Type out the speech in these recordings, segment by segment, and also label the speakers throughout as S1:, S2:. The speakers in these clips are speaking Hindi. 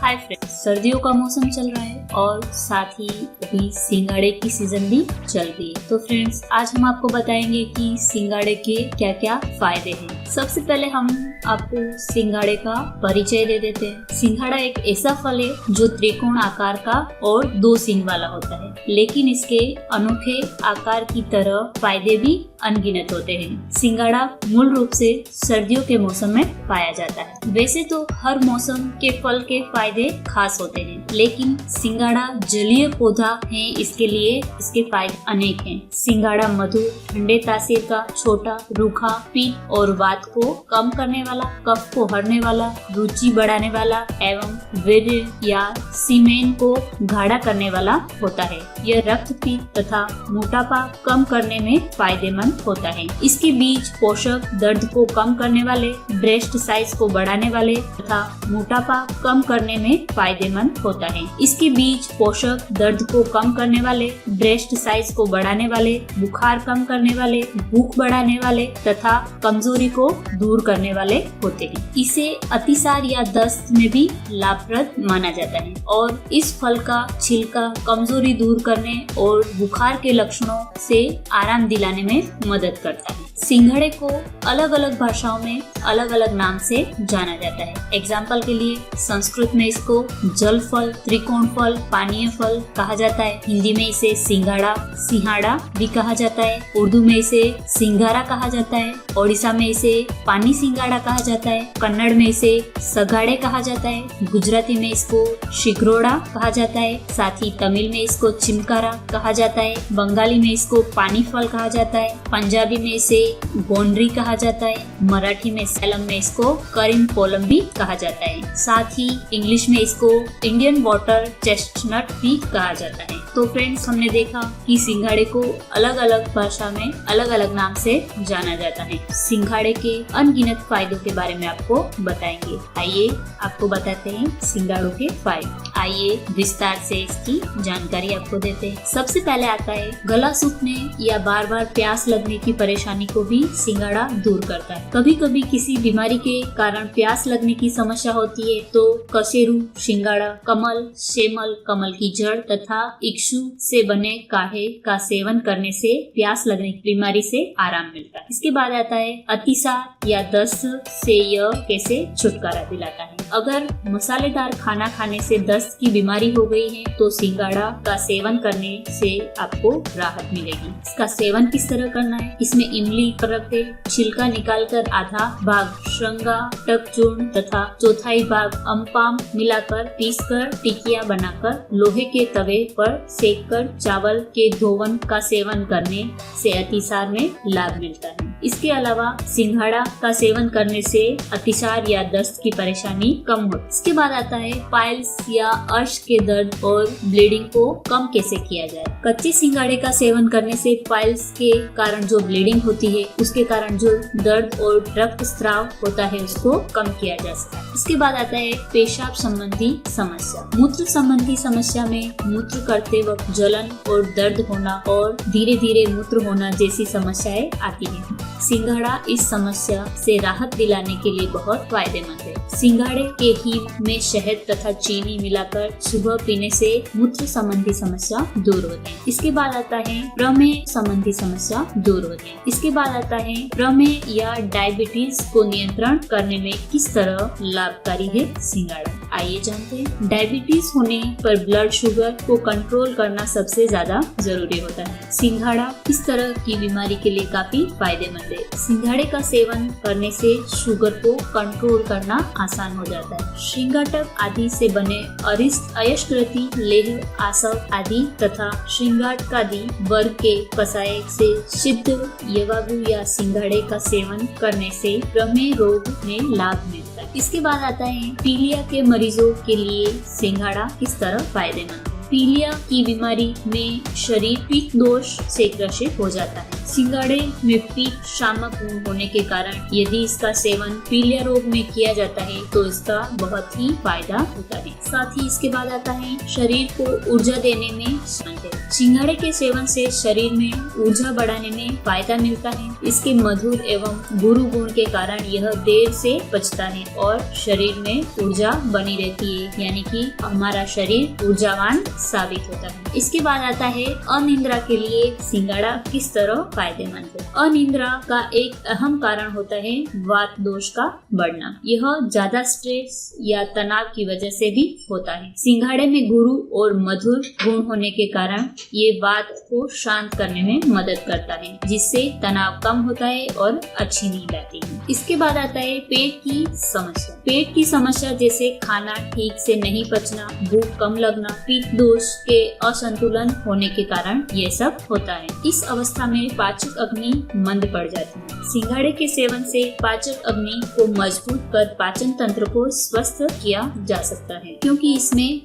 S1: हाय फ्रेंड्स, सर्दियों का मौसम चल रहा है और साथ ही अभी सिंघाड़े की सीजन भी चल रही है। तो फ्रेंड्स, आज हम आपको बताएंगे कि सिंघाड़े के क्या क्या फायदे हैं। सबसे पहले हम आपको सिंघाड़े का परिचय दे देते हैं। सिंघाड़ा एक ऐसा फल है जो त्रिकोण आकार का और 2 सींग वाला होता है, लेकिन इसके अनोखे आकार की तरह फायदे भी अनगिनत होते हैं। सिंघाड़ा मूल रूप से सर्दियों के मौसम में पाया जाता है। वैसे तो हर मौसम के फल के फायदे खास होते हैं, लेकिन सिंघाड़ा जलीय पौधा है, इसके लिए इसके फायदे अनेक हैं। सिंघाड़ा मधुर, ठंडे तासीर का, छोटा, रूखा, पित्त और वात को कम करने वाला, कफ को हरने वाला, रुचि बढ़ाने वाला एवं वीर्य या सीमेन को गाढ़ा करने वाला होता है। यह रक्तपित्त तथा मोटापा कम करने में फायदेमंद होता है। इसके बीज पोषक, दर्द को कम करने वाले, ब्रेस्ट साइज को बढ़ाने वाले तथा मोटापा कम करने में फायदेमंद होता है। इसके बीज पोषक, दर्द को कम करने वाले, ब्रेस्ट साइज को बढ़ाने वाले, बुखार कम करने वाले, भूख बढ़ाने वाले तथा कमजोरी को दूर करने वाले होते हैं। इसे अतिसार या दस्त में भी लाभप्रद माना जाता है और इस फल का छिलका कमजोरी दूर करने और बुखार के लक्षणों से आराम दिलाने में मदद करता है। सिंघाड़े को अलग अलग भाषाओं में अलग अलग नाम से जाना जाता है। एग्जाम्पल के लिए संस्कृत में इसको जल फल, त्रिकोण फल, पानीय फल कहा जाता है। हिंदी में इसे सिंघाड़ा, सिंहाड़ा भी कहा जाता है। उर्दू में इसे सिंघारा कहा जाता है। ओडिशा में इसे पानी सिंघाड़ा कहा जाता है। कन्नड़ में इसे सगाड़े कहा जाता है। गुजराती में इसको शिग्रोड़ा कहा जाता है। साथ ही तमिल में इसको चिमकारा कहा जाता है। बंगाली में इसको पानी फल कहा जाता है। पंजाबी में इसे गोंडरी कहा जाता है। मराठी में सैलम में इसको करीम पोलम भी कहा जाता है। साथ ही इंग्लिश में इसको इंडियन वाटर चेस्टनट भी कहा जाता है। तो फ्रेंड्स, हमने देखा कि सिंघाड़े को अलग अलग भाषा में अलग अलग नाम से जाना जाता है। सिंघाड़े के अनगिनत फायदों के बारे में आपको बताएंगे। आइए आपको बताते हैं सिंघाड़ों के फायदे। आइए विस्तार से इसकी जानकारी आपको देते हैं। सबसे पहले आता है गला सूखने या बार बार प्यास लगने की परेशानी को भी सिंघाड़ा दूर करता है। कभी कभी किसी बीमारी के कारण प्यास लगने की समस्या होती है तो कसेरू, सिंघाड़ा, कमल, शेमल, कमल की जड़ तथा इक्षु से बने काढ़े का सेवन करने से प्यास लगने की बीमारी से आराम मिलता है। इसके बाद आता है अतिसार या दस्त से यह कैसे छुटकारा दिलाता है। अगर मसालेदार खाना खाने से दस्त की बीमारी हो गई है तो सिंघाड़ा का सेवन करने से आपको राहत मिलेगी। इसका सेवन किस तरह करना है? इसमें इमली रख दे, छिलका निकालकर आधा भाग श्रृंगा, टक चूर्ण तथा चौथाई भाग अम्पाम मिलाकर पीसकर टिकिया बनाकर लोहे के तवे पर सेककर चावल के धोवन का सेवन करने से अतिसार में लाभ मिलता है। इसके अलावा सिंघाड़ा का सेवन करने से अतिसार या दस्त की परेशानी कम होती है। इसके बाद आता है पाइल्स या अर्श के दर्द और ब्लीडिंग को कम कैसे किया जाए। कच्चे सिंघाड़े का सेवन करने से पाइल्स के कारण जो ब्लीडिंग होती है, उसके कारण जो दर्द और रक्त स्राव होता है, उसको कम किया जा सकता है। इसके बाद आता है पेशाब संबंधी समस्या। मूत्र संबंधी समस्या में मूत्र करते वक्त जलन और दर्द होना और धीरे धीरे मूत्र होना जैसी समस्याएं आती हैं। सिंघाड़ा इस समस्या से राहत दिलाने के लिए बहुत फायदेमंद है। सिंघाड़े के हींग में शहद तथा चीनी मिलाकर सुबह पीने से मूत्र संबंधी समस्या दूर होती है। इसके बाद आता है प्रमेह संबंधी समस्या दूर होती है। इसके बाद आता है प्रमेह या डायबिटीज को नियंत्रण करने में किस तरह लाभकारी है सिंघाड़ा। आइए जानते हैं। डायबिटीज होने पर ब्लड शुगर को कंट्रोल करना सबसे ज्यादा जरूरी होता है। सिंघाड़ा इस तरह की बीमारी के लिए काफी फायदेमंद है। सिंघाड़े का सेवन करने से शुगर को कंट्रोल करना आसान हो जाता है। श्रृंगाटक आदि से बने अरिष्ट, अयस्कृति, लेह, आसव आदि तथा श्रृंगाटकादि वर्ग के कषाय से सिद्ध यवागु या सिंघाड़े का सेवन करने से प्रमेह रोग में लाभ मिलता है। इसके बाद आता है पीलिया के मरीजों के लिए सिंघाड़ा किस तरह फायदेमंद है। पीलिया की बीमारी में शरीर पित्त दोष से ग्रसित हो जाता है। सिंघाड़े में पीत शामक गुण होने के कारण यदि इसका सेवन पीलिया रोग में किया जाता है तो इसका बहुत ही फायदा होता है। साथ ही इसके बाद आता है शरीर को ऊर्जा देने में संबंधित। सिंघाड़े के सेवन से शरीर में ऊर्जा बढ़ाने में फायदा मिलता है। इसके मधुर एवं गुरु गुण के कारण यह देर से पचता है और शरीर में ऊर्जा बनी रहती है, यानी कि हमारा शरीर ऊर्जावान साबित होता है। इसके बाद आता है अनिद्रा के लिए सिंघाड़ा किस तरह फायदेमंद है। अनिद्रा का एक अहम कारण होता है वात दोष का बढ़ना। यह ज्यादा स्ट्रेस या तनाव की वजह से भी होता है। सिंघाड़े में गुरु और मधुर गुण होने के कारण ये वात को शांत करने में मदद करता है, जिससे तनाव कम होता है और अच्छी नींद आती है। इसके बाद आता है पेट की समस्या। पेट की समस्या जैसे खाना ठीक से नहीं पचना, भूख कम लगना, पित्त दोष के असंतुलन होने के कारण ये सब होता है। इस अवस्था में पाचक अग्नि मंद पड़ जाती है। सिंघाड़े के सेवन से पाचक अग्नि को मजबूत कर पाचन तंत्र को स्वस्थ किया जा सकता है, क्योंकि इसमें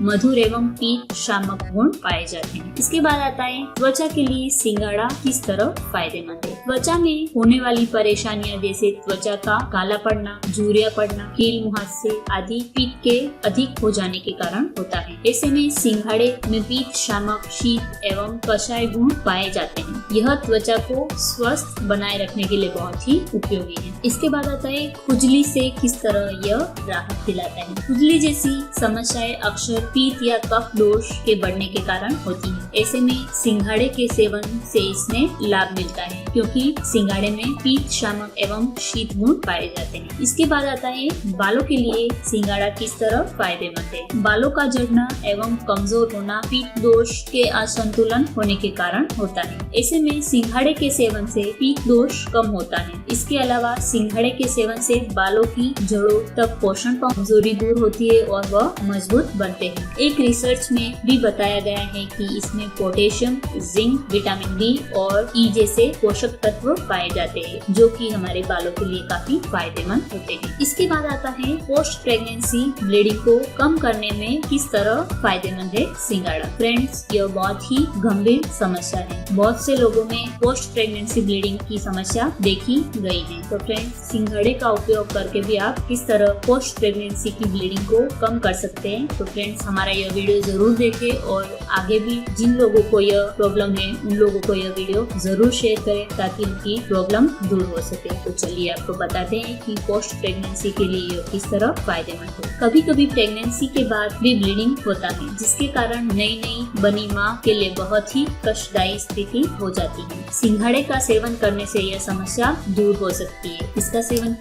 S1: मधुर एवं पीत शामक गुण पाए जाते हैं। इसके बाद आता है त्वचा के लिए सिंघाड़ा किस तरह फायदेमंद है। त्वचा में होने वाली परेशानियां जैसे त्वचा का काला पड़ना, झुर्रियां पड़ना, कील मुहासे आदि पीत के अधिक हो जाने के कारण होता है। ऐसे में सिंघाड़े में पीत शामक, शीत एवं कषाय गुण पाए जाते हैं। यह त्वचा को स्वस्थ बनाए रखने के लिए बहुत ही उपयोगी है। इसके बाद आता है खुजली से किस तरह यह राहत दिलाता है। खुजली जैसी समस्याएं अक्सर पीत या कफ दोष के बढ़ने के कारण होती है। ऐसे में सिंघाड़े के सेवन से इसमें लाभ मिलता है, क्योंकि सिंघाड़े में पीत शामक एवं शीत गुण पाए जाते हैं। इसके बाद आता है बालों के लिए सिंघाड़ा किस तरह फायदेमंद है। बालों का झड़ना एवं कमजोर होना पीत दोष के असंतुलन होने के कारण होता है। ऐसे में सिंघाड़े के सेवन से पीत दोष कम होता है। इसके अलावा सिंघाड़े के सेवन से बालों की जड़ों तक पोषण कमजोरी दूर होती है और वह मजबूत बनते हैं। एक रिसर्च में भी बताया गया है कि इसमें पोटेशियम, जिंक, विटामिन डी और ई जैसे पोषक तत्व पाए जाते हैं, जो कि हमारे बालों के लिए काफी फायदेमंद होते हैं। इसके बाद आता है पोस्ट प्रेगनेंसी ब्लीडिंग को कम करने में किस तरह फायदेमंद है सिंघाड़ा। फ्रेंड्स, यह बहुत ही गंभीर समस्या है। बहुत से लोगों में पोस्ट प्रेगनेंसी ब्लीडिंग की समस्या देखी गई है। तो फ्रेंड्स, सिंघाड़े का उपयोग करके भी आप किस तरह पोस्ट प्रेगनेंसी की ब्लीडिंग को कम कर सकते हैं। तो फ्रेंड्स, हमारा यह वीडियो जरूर देखें और आगे भी जिन लोगों को यह प्रॉब्लम है उन लोगों को यह वीडियो जरूर शेयर करें, ताकि उनकी प्रॉब्लम दूर हो सके। तो चलिए आपको बताते हैं कि पोस्ट प्रेगनेंसी के लिए यह किस तरह फायदेमंद है। कभी कभी प्रेगनेंसी के बाद भी ब्लीडिंग होता है, जिसके कारण नई बनी माँ के लिए बहुत ही कष्टदायी स्थिति हो जाती है। सिंघाड़े का सेवन करने से यह समस्या दूर हो सकती है। इसका सेवन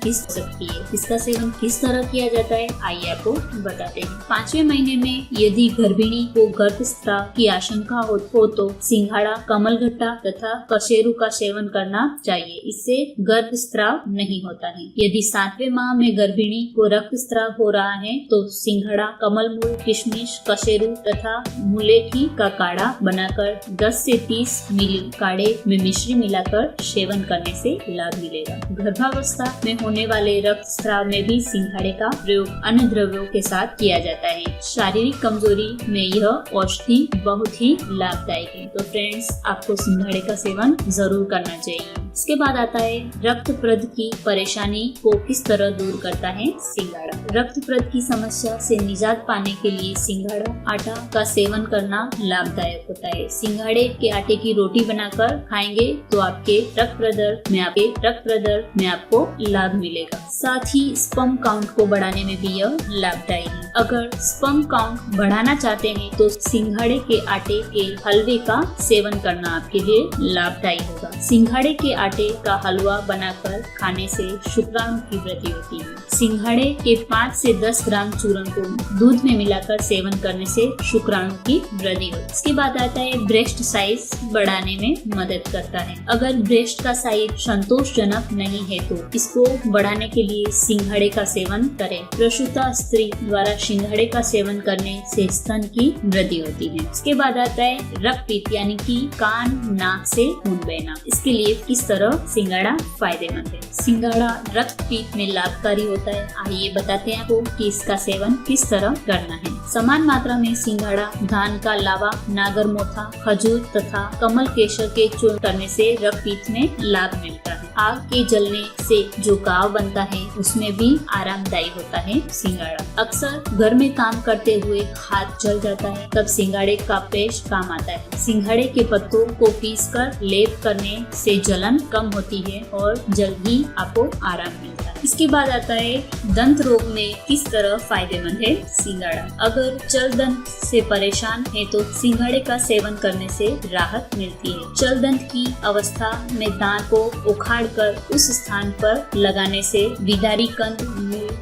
S1: किस तरह किया जाता है, आइए आपको बताते हैं। 5वें महीने में यदि गर्भिणी को गर्भस्राव की आशंका हो तो सिंघाड़ा, कमलगट्टा तथा कशेरू का सेवन करना चाहिए। इससे गर्भस्राव नहीं होता है। यदि 7वें माह में गर्भिणी को रक्तस्राव हो रहा है तो सिंघाड़ा, कमलमूल, किशमिश, कशेरू तथा मुलेठी का काढ़ा बनाकर 10 से 30 मिली काढ़े में मिश्री मिलाकर सेवन करने से लाभ मिलेगा। गर्भावस्था में होने वाले रक्तस्राव में भी सिंघाड़े का प्रयोग अन्य द्रव्यों के साथ किया जाता है। शारीरिक कमजोरी में यह औषधि बहुत ही लाभदायक है। तो फ्रेंड्स, आपको सिंघाड़े का सेवन जरूर करना चाहिए। इसके बाद आता है रक्तप्रद की परेशानी को किस तरह दूर करता है सिंघाड़ा। रक्तप्रद की समस्या से निजात पाने के लिए सिंघाड़ा आटा का सेवन करना लाभदायक होता है। सिंघाड़े के आटे की रोटी बनाकर खाएंगे तो आपके रक्त प्रदर में आपको लाभ मिलेगा। साथ ही स्पर्म काउंट को बढ़ाने में भी यह लाभदायी है। अगर स्पर्म काउंट बढ़ाना चाहते हैं तो सिंघाड़े के आटे के हलवे का सेवन करना आपके लिए लाभदायी होगा। सिंघाड़े के आटे का हलवा बनाकर खाने से शुक्राणु की वृद्धि होती है। सिंघाड़े के 5 से 10 ग्राम चूर्ण को दूध में मिलाकर सेवन करने से शुक्राणु की वृद्धि होती है। इसके बाद आता है ब्रेस्ट साइज बढ़ाने में मदद करता है। अगर ब्रेस्ट का साइज संतोषजनक नहीं है तो इसको बढ़ाने के लिए सिंघाड़े का सेवन करें। प्रसूता स्त्री द्वारा सिंघाड़े का सेवन करने से स्तन की वृद्धि होती है। इसके बाद आता है रक्तपित्त यानी कि कान नाक से खून बहना। इसके लिए किस तरह सिंघाड़ा फायदेमंद है। सिंघाड़ा रक्तपित्त में लाभकारी होता है। आइए बताते हैं आपको कि इसका सेवन किस तरह करना है। समान मात्रा में सिंघाड़ा, धान का लावा, नागर मोथा, खजूर तथा कमल केसर के चूर्ण करने से रक्तपीत में लाभ मिलता है। आग के जलने से जो घाव बनता है उसमें भी आरामदायी होता है सिंघाड़ा। अक्सर घर में काम करते हुए हाथ जल जाता है, तब सिंघाड़े का पेस्ट काम आता है। सिंघाड़े के पत्तों को पीसकर लेप करने से जलन कम होती है और जल्द ही आपको आराम मिलता है। इसके बाद आता है दंत रोग में किस तरह फायदेमंद है सिंघाड़ा। अगर जल दंत से परेशान है तो सिंघाड़े का सेवन करने से राहत मिलती है। जल दंत की अवस्था में दांत को उखाड़कर उस स्थान पर लगाने से विदारी कंद,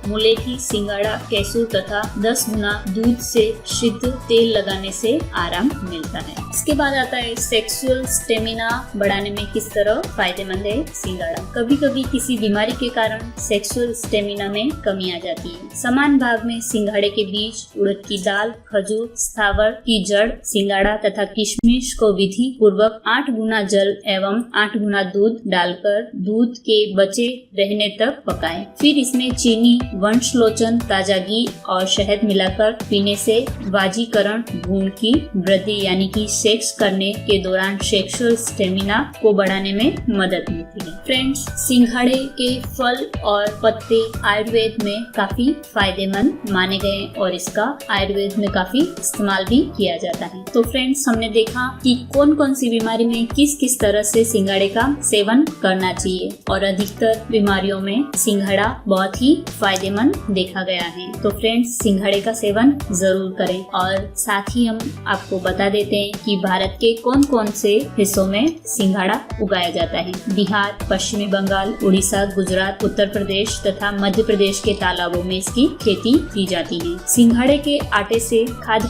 S1: मुलेठी, सिंघाड़ा, कैसूर तथा 10 गुना दूध से शुद्ध तेल लगाने से आराम मिलता है। इसके बाद आता है सेक्सुअल स्टेमिना बढ़ाने में किस तरह फायदेमंद है सिंघाड़ा। कभी कभी किसी बीमारी के कारण सेक्सुअल स्टेमिना में कमी आ जाती है। समान भाग में सिंघाड़े के बीज, उड़द की दाल, खजूर, स्थावर की जड़, सिंघाड़ा तथा किशमिश को विधि पूर्वक 8 गुना जल एवं 8 गुना दूध डालकर दूध के बचे रहने तक पकाएं। फिर इसमें चीनी, वंशलोचन, ताजा घी और शहद मिलाकर पीने से वाजीकरण गुण की वृद्धि यानी कि सेक्स करने के दौरान सेक्सुअल स्टेमिना को बढ़ाने में मदद मिलती है। फ्रेंड्स, सिंघाड़े के फल और पत्ते आयुर्वेद में काफी फायदेमंद माने गए और इसका आयुर्वेद में काफी इस्तेमाल भी किया जाता है। तो फ्रेंड्स, हमने देखा कि कौन कौन सी बीमारी में किस किस तरह से सिंघाड़े का सेवन करना चाहिए और अधिकतर बीमारियों में सिंघाड़ा बहुत ही फायदेमंद देखा गया है। तो फ्रेंड्स, सिंघाड़े का सेवन जरूर करें और साथ ही हम आपको बता देते हैं कि भारत के कौन कौन से हिस्सों में सिंघाड़ा उगाया जाता है। बिहार, पश्चिमी बंगाल, उड़ीसा, गुजरात, उत्तर प्रदेश तथा मध्य प्रदेश के तालाबों में इसकी खेती की जाती है। सिंघाड़े के आटे से खाद्य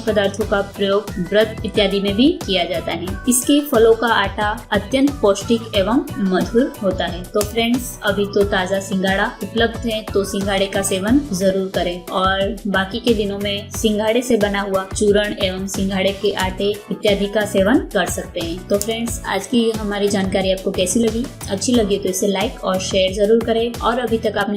S1: पदार्थों का प्रयोग व्रत इत्यादि में भी किया जाता है। इसके फलों का आटा अत्यंत पौष्टिक एवं मधुर होता है। तो फ्रेंड्स, अभी तो ताजा सिंघाड़ा उपलब्ध है, तो सिंघाड़े का सेवन जरूर करें और बाकी के दिनों में सिंघाड़े से बना हुआ चूर्ण एवं सिंघाड़े के आटे इत्यादि का सेवन कर सकते हैं। तो फ्रेंड्स, आज की हमारी जानकारी आपको कैसी लगी? अच्छी लगी तो इसे लाइक और शेयर जरूर करें और अभी तक आपने